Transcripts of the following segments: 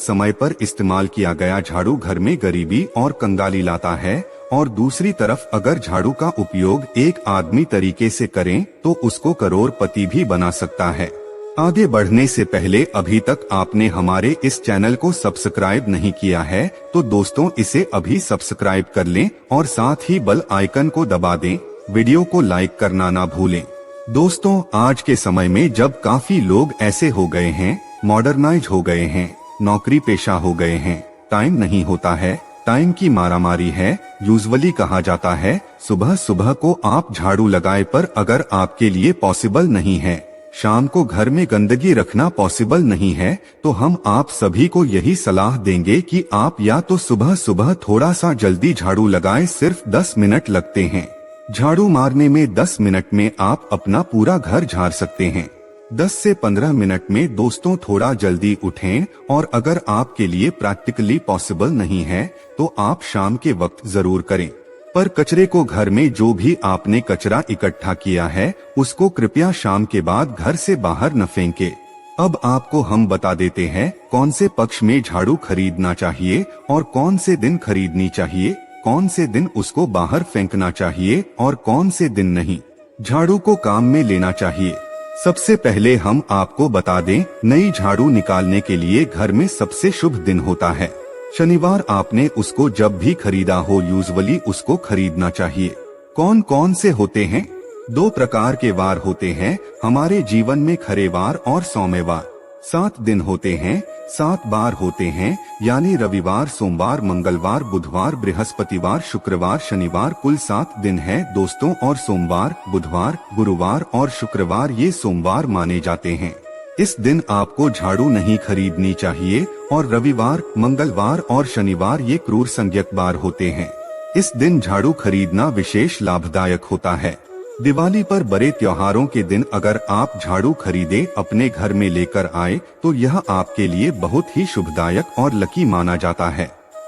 समय पर इस्तेमाल किया गया झाड़ू घर में गरीबी और कंगाली लाता है, और दूसरी तरफ अगर झाड़ू का उपयोग एक आदमी तरीके से करें तो उसको करोड़पति भी बना सकता है। आगे बढ़ने से पहले अभी तक आपने हमारे इस चैनल को सब्सक्राइब नहीं किया है तो दोस्तों इसे अभी सब्सक्राइब कर लें और साथ ही बेल आइकन को दबा दें। वीडियो को लाइक करना ना भूलें। दोस्तों आज के समय में जब काफी लोग ऐसे हो गए हैं, मॉडर्नाइज हो गए हैं, नौकरी पेशा हो गए हैं, टाइम नहीं होता है, टाइम की मारामारी है। यूजुअली कहा जाता है सुबह सुबह को आप झाड़ू लगाए, पर अगर आपके लिए पॉसिबल नहीं है, शाम को घर में गंदगी रखना पॉसिबल नहीं है, तो हम आप सभी को यही सलाह देंगे कि आप या तो सुबह सुबह थोड़ा सा जल्दी झाड़ू लगाएं। सिर्फ 10 मिनट लगते हैं। झाड़ू मारने में 10 मिनट में आप अपना पूरा घर झाड़ सकते हैं। 10 से 15 मिनट में दोस्तों थोड़ा जल्दी उठें, और अगर आपके लिए प्रैक्टिकली पॉसिबल नहीं है तो आप शाम के वक्त जरूर करें। पर कचरे को घर में जो भी आपने कचरा इकट्ठा किया है उसको कृपया शाम के बाद घर से बाहर न फेंके। अब आपको हम बता देते हैं कौन से पक्ष में झाड़ू खरीदना चाहिए और कौन से दिन खरीदनी चाहिए, कौन से दिन उसको बाहर फेंकना चाहिए और कौन से दिन नहीं झाड़ू को काम में लेना चाहिए। सबसे पहले हम आपको बता दें, नई झाड़ू निकालने के लिए घर में सबसे शुभ दिन होता है शनिवार। आपने उसको जब भी खरीदा हो यूजुअली उसको खरीदना चाहिए। कौन कौन से होते हैं? 2 प्रकार के वार होते हैं हमारे जीवन में, खरे वार और सौम्यवार। 7 दिन होते हैं, 7 बार होते हैं, यानी रविवार, सोमवार, मंगलवार, बुधवार, बृहस्पतिवार, शुक्रवार, शनिवार, कुल 7 दिन है दोस्तों। और सोमवार, बुधवार, गुरुवार और शुक्रवार ये सोमवार माने जाते हैं। इस दिन आपको झाड़ू नहीं खरीदनी चाहिए, और रविवार, मंगलवार और शनिवार ये क्रूर संज्ञक बार होते हैं। इस दिन झाड़ू खरीदना विशेष लाभदायक होता है। दिवाली पर बड़े त्योहारों के दिन अगर आप झाड़ू खरीदे अपने घर में लेकर आए तो यह आपके लिए बहुत ही शुभदायक और लकी माना जाता है।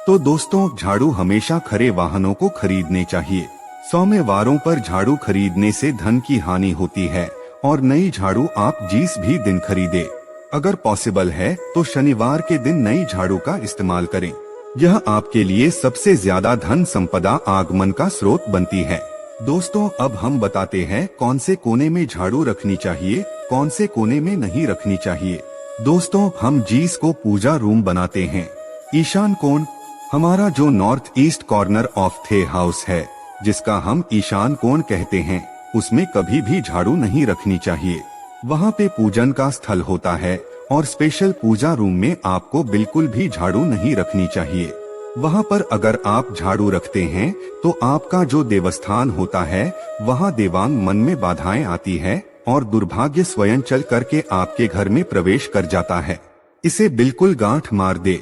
तो दोस्तों झाड़ू हमेशा खरे वाहनों को खरीदने चाहिए। सौम्य वारों पर झाड़ू खरीदने से धन की हानि होती है, और नई झाड़ू आप जिस भी दिन खरीदे, अगर पॉसिबल है तो शनिवार के दिन नई झाड़ू का इस्तेमाल करें। यह आपके लिए सबसे ज्यादा धन संपदा आगमन का स्रोत बनती है। दोस्तों अब हम बताते हैं कौन से कोने में झाड़ू रखनी चाहिए, कौन से कोने में नहीं रखनी चाहिए। दोस्तों हम जिस को पूजा रूम बनाते हैं, ईशान कोण, हमारा जो नॉर्थ ईस्ट कॉर्नर ऑफ थे हाउस है जिसका हम ईशान कोण कहते हैं, उसमें कभी भी झाड़ू नहीं रखनी चाहिए। वहाँ पे पूजन का स्थल होता है, और स्पेशल पूजा रूम में आपको बिल्कुल भी झाड़ू नहीं रखनी चाहिए। वहाँ पर अगर आप झाड़ू रखते हैं तो आपका जो देवस्थान होता है वहाँ देवांग मन में बाधाएं आती है, और दुर्भाग्य स्वयं चल करके आपके घर में प्रवेश कर जाता है। इसे बिल्कुल गांठ मार दे।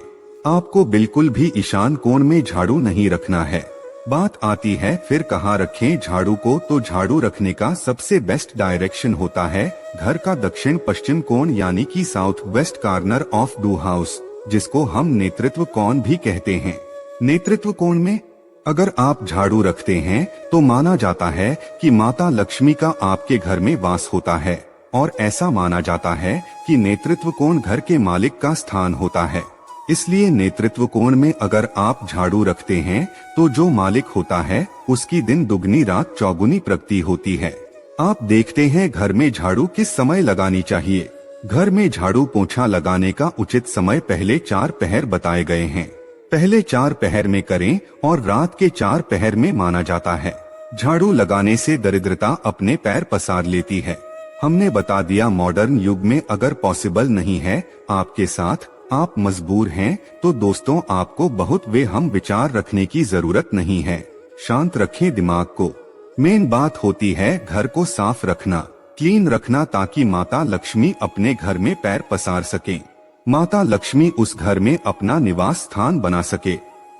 आपको बिल्कुल भी ईशान कोण में झाड़ू नहीं रखना है। बात आती है फिर कहाँ रखें झाड़ू को, तो झाड़ू रखने का सबसे बेस्ट डायरेक्शन होता है घर का दक्षिण पश्चिम कोण, यानी कि south west corner of the house, जिसको हम नेतृत्व कोण भी कहते हैं। नेतृत्व कोण में अगर आप झाड़ू रखते हैं तो माना जाता है कि माता लक्ष्मी का आपके घर में वास होता है, और ऐसा माना जाता है कि नेतृत्व कोण घर के मालिक का स्थान होता है। इसलिए नेतृत्व कोण में अगर आप झाड़ू रखते हैं तो जो मालिक होता है उसकी दिन दुगनी रात चौगुनी प्रगति होती है। आप देखते हैं घर में झाड़ू किस समय लगानी चाहिए। घर में झाड़ू पोछा लगाने का उचित समय पहले 4 पहर बताए गए हैं। पहले 4 पहर में करें और रात के 4 पहर में माना जाता है। झाड़ू लगाने से दरिद्रता अपने पैर पसार लेती है। हमने बता दिया मॉडर्न युग में अगर पॉसिबल नहीं है आपके साथ, आप मजबूर हैं, तो दोस्तों आपको बहुत वे हम विचार रखने की जरूरत नहीं है। शांत रखें दिमाग को। मेन बात होती है घर को साफ रखना, क्लीन रखना, ताकि माता लक्ष्मी अपने घर में पैर पसार सके। माता लक्ष्मी उस घर में अपना निवास स्थान बना सके,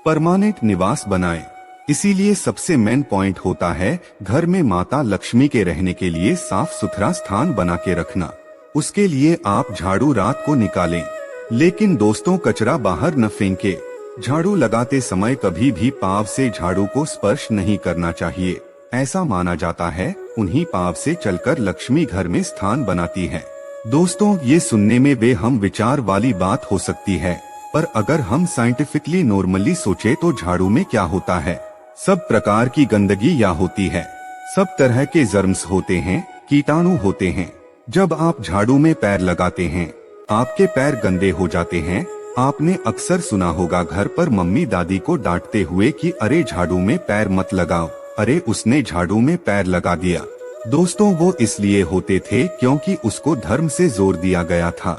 परमानेंट निवास बनाए। इसीलिए सबसे मेन पॉइंट होता है घर में माता लक्ष्मी के रहने के लिए साफ सुथरा स्थान बना के रखना। उसके लिए आप झाड़ू रात को निकालें, लेकिन दोस्तों कचरा बाहर न फेंके। झाड़ू लगाते समय कभी भी पाँव से झाड़ू को स्पर्श नहीं करना चाहिए। ऐसा माना जाता है उन्हीं पाँव से चलकर लक्ष्मी घर में स्थान बनाती है। दोस्तों ये सुनने में वे हम विचार वाली बात हो सकती है, पर अगर हम साइंटिफिकली नॉर्मली सोचे तो झाड़ू में क्या होता है? सब प्रकार की गंदगी या होती है, सब तरह के जर्म्स होते हैं, कीटाणु होते हैं। जब आप झाड़ू में पैर लगाते हैं, आपके पैर गंदे हो जाते हैं। आपने अक्सर सुना होगा घर पर मम्मी दादी को डांटते हुए कि अरे झाड़ू में पैर मत लगाओ, अरे उसने झाड़ू में पैर लगा दिया। दोस्तों, वो इसलिए होते थे क्योंकि उसको धर्म से जोर दिया गया था।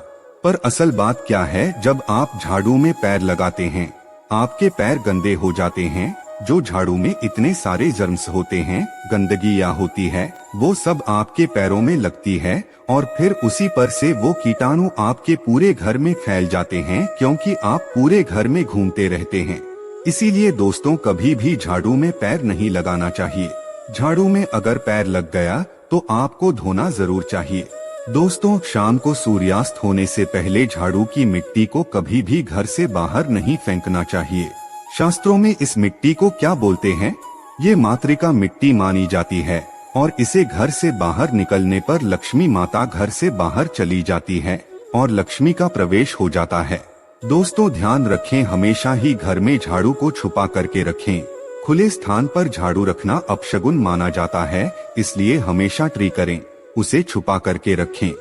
पर असल बात क्या है, जब आप झाड़ू में पैर लगाते हैं, आपके पैर गंदे हो जाते हैं। जो झाड़ू में इतने सारे जर्म्स होते हैं, गंदगी या होती है, वो सब आपके पैरों में लगती है और फिर उसी पर से वो कीटाणु आपके पूरे घर में फैल जाते हैं, क्योंकि आप पूरे घर में घूमते रहते हैं। इसीलिए दोस्तों, कभी भी झाड़ू में पैर नहीं लगाना चाहिए। झाड़ू में अगर पैर लग गया तो आपको धोना जरूर चाहिए। दोस्तों, शाम को सूर्यास्त होने से पहले झाड़ू की मिट्टी को कभी भी घर से बाहर नहीं फेंकना चाहिए। शास्त्रों में इस मिट्टी को क्या बोलते हैं? ये मातृका मिट्टी मानी जाती है और इसे घर से बाहर निकलने पर लक्ष्मी माता घर से बाहर चली जाती है और लक्ष्मी का प्रवेश हो जाता है। दोस्तों, ध्यान रखें, हमेशा ही घर में झाड़ू को छुपा करके रखें। खुले स्थान पर झाड़ू रखना अपशगुन माना जाता है, इसलिए हमेशा ट्री करें, उसे छुपा करके रखें।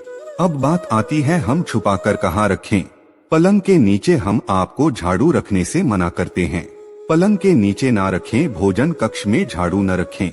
अब बात आती है, हम छुपा कर कहाँ रखें? पलंग के नीचे हम आपको झाड़ू रखने से मना करते हैं। पलंग के नीचे ना रखें, भोजन कक्ष में झाड़ू न रखें,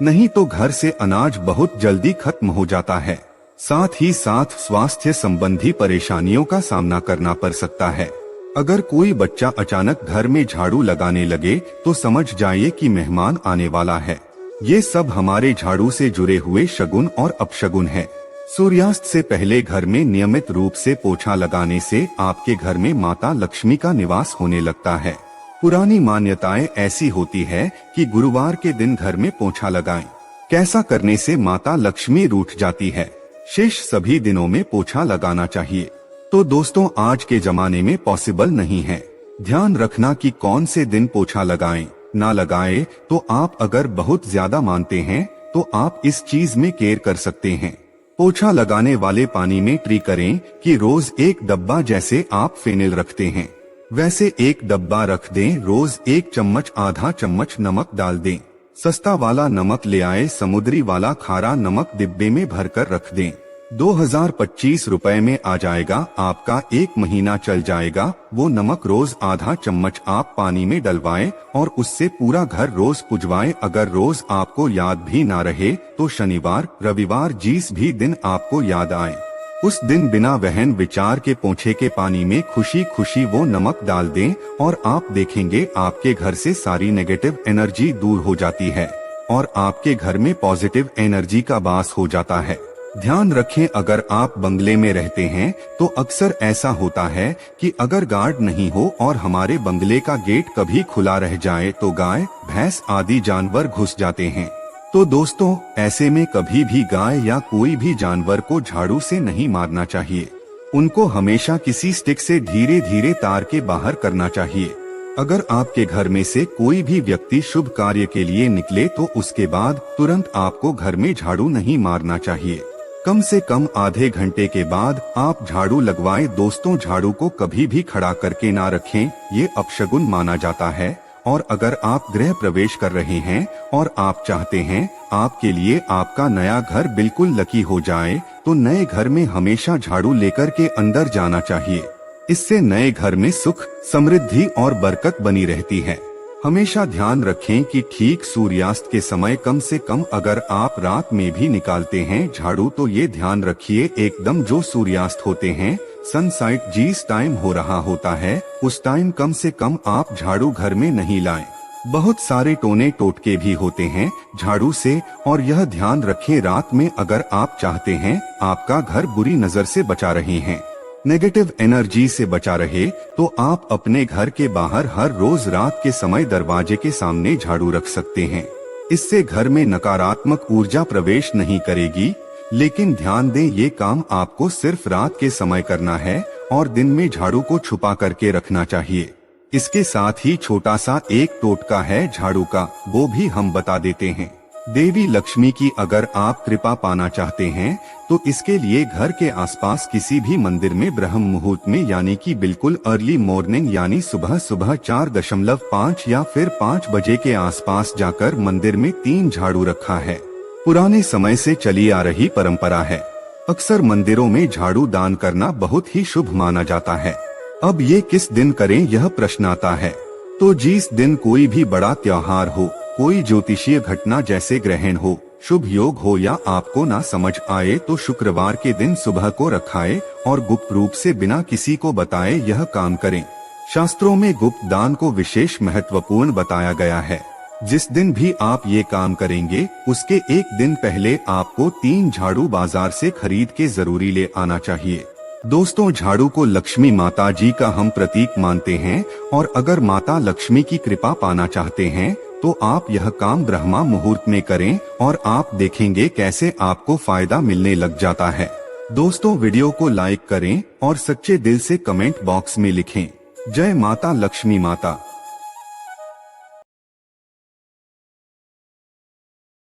नहीं तो घर से अनाज बहुत जल्दी खत्म हो जाता है। साथ ही साथ स्वास्थ्य संबंधी परेशानियों का सामना करना पड़ सकता है। अगर कोई बच्चा अचानक घर में झाड़ू लगाने लगे तो समझ जाइए कि मेहमान आने वाला है। ये सब हमारे झाड़ू से जुड़े हुए शगुन और अपशगुन है। सूर्यास्त से पहले घर में नियमित रूप से पोछा लगाने से आपके घर में माता लक्ष्मी का निवास होने लगता है। पुरानी मान्यताएं ऐसी होती है कि गुरुवार के दिन घर में पोछा लगाएं। कैसा करने से माता लक्ष्मी रूठ जाती है। शेष सभी दिनों में पोछा लगाना चाहिए। तो दोस्तों, आज के जमाने में पॉसिबल नहीं है। ध्यान रखना कि कौन से दिन पोछा लगाएं, ना लगाएं। तो आप अगर बहुत ज्यादा मानते हैं तो आप इस चीज में केयर कर सकते हैं। पोछा लगाने वाले पानी में ट्री करें कि रोज एक डब्बा, जैसे आप फेनिल रखते हैं वैसे एक डब्बा रख दें। रोज 1 चम्मच आधा चम्मच नमक डाल दें। सस्ता वाला नमक ले आए, समुद्री वाला खारा नमक डिब्बे में भरकर रख दें। 2025 रुपए में आ जाएगा, आपका 1 महीना चल जाएगा। वो नमक रोज आधा चम्मच आप पानी में डलवाएं और उससे पूरा घर रोज पुजवाएं। अगर रोज आपको याद भी ना रहे तो शनिवार रविवार जिस भी दिन आपको याद आए, उस दिन बिना वहन विचार के पोछे के पानी में खुशी खुशी वो नमक डाल दें और आप देखेंगे आपके घर से सारी नेगेटिव एनर्जी दूर हो जाती है और आपके घर में पॉजिटिव एनर्जी का वास हो जाता है। ध्यान रखें, अगर आप बंगले में रहते हैं तो अक्सर ऐसा होता है कि अगर गार्ड नहीं हो और हमारे बंगले का गेट कभी खुला रह जाए तो गाय, भैंस आदि जानवर घुस जाते हैं। तो दोस्तों, ऐसे में कभी भी गाय या कोई भी जानवर को झाड़ू से नहीं मारना चाहिए। उनको हमेशा किसी स्टिक से धीरे धीरे तार के बाहर करना चाहिए। अगर आपके घर में से कोई भी व्यक्ति शुभ कार्य के लिए निकले तो उसके बाद तुरंत आपको घर में झाड़ू नहीं मारना चाहिए। कम से कम आधे घंटे के बाद आप झाड़ू लगवाएं। दोस्तों, झाड़ू को कभी भी खड़ा करके ना रखें, ये अपशगुन माना जाता है। और अगर आप गृह प्रवेश कर रहे हैं और आप चाहते हैं आपके लिए आपका नया घर बिल्कुल लकी हो जाए, तो नए घर में हमेशा झाड़ू लेकर के अंदर जाना चाहिए। इससे नए घर में सुख, समृद्धि और बरकत बनी रहती है। हमेशा ध्यान रखें कि ठीक सूर्यास्त के समय कम से कम अगर आप रात में भी निकालते हैं झाड़ू तो ये ध्यान रखिए एकदम जो सूर्यास्त होते हैं, सनसेट जिस टाइम हो रहा होता है उस टाइम कम से कम आप झाड़ू घर में नहीं लाएं। बहुत सारे टोने टोटके भी होते हैं झाड़ू से, और यह ध्यान रखें रात में अगर आप चाहते हैं आपका घर बुरी नजर से बचा रहे हैं, नेगेटिव एनर्जी से बचा रहे, तो आप अपने घर के बाहर हर रोज रात के समय दरवाजे के सामने झाड़ू रख सकते हैं। इससे घर में नकारात्मक ऊर्जा प्रवेश नहीं करेगी। लेकिन ध्यान दें, ये काम आपको सिर्फ रात के समय करना है और दिन में झाड़ू को छुपा करके रखना चाहिए। इसके साथ ही छोटा सा एक टोटका है झाड़ू का, वो भी हम बता देते हैं। देवी लक्ष्मी की अगर आप कृपा पाना चाहते हैं तो इसके लिए घर के आसपास किसी भी मंदिर में ब्रह्म मुहूर्त में यानी कि बिल्कुल अर्ली मॉर्निंग यानी सुबह 4:5 या फिर 5 बजे के आसपास जाकर मंदिर में 3 झाड़ू रखा है। पुराने समय से चली आ रही परंपरा है। अक्सर मंदिरों में झाड़ू दान करना बहुत ही शुभ माना जाता है। अब ये किस दिन करें यह प्रश्न आता है। तो जिस दिन कोई भी बड़ा त्योहार हो, कोई ज्योतिषीय घटना जैसे ग्रहण हो, शुभ योग हो या आपको ना समझ आए तो शुक्रवार के दिन सुबह को रखाए और गुप्त रूप से बिना किसी को बताए यह काम करें। शास्त्रों में गुप्त दान को विशेष महत्वपूर्ण बताया गया है। जिस दिन भी आप ये काम करेंगे उसके एक दिन पहले आपको 3 झाड़ू बाजार से खरीद के जरूरी ले आना चाहिए। दोस्तों, झाड़ू को लक्ष्मी माता जी का हम प्रतीक मानते हैं और अगर माता लक्ष्मी की कृपा पाना चाहते हैं तो आप यह काम ब्रह्मा मुहूर्त में करें और आप देखेंगे कैसे आपको फायदा मिलने लग जाता है। दोस्तों, वीडियो को लाइक करें और सच्चे दिल से कमेंट बॉक्स में लिखें, जय माता लक्ष्मी माता।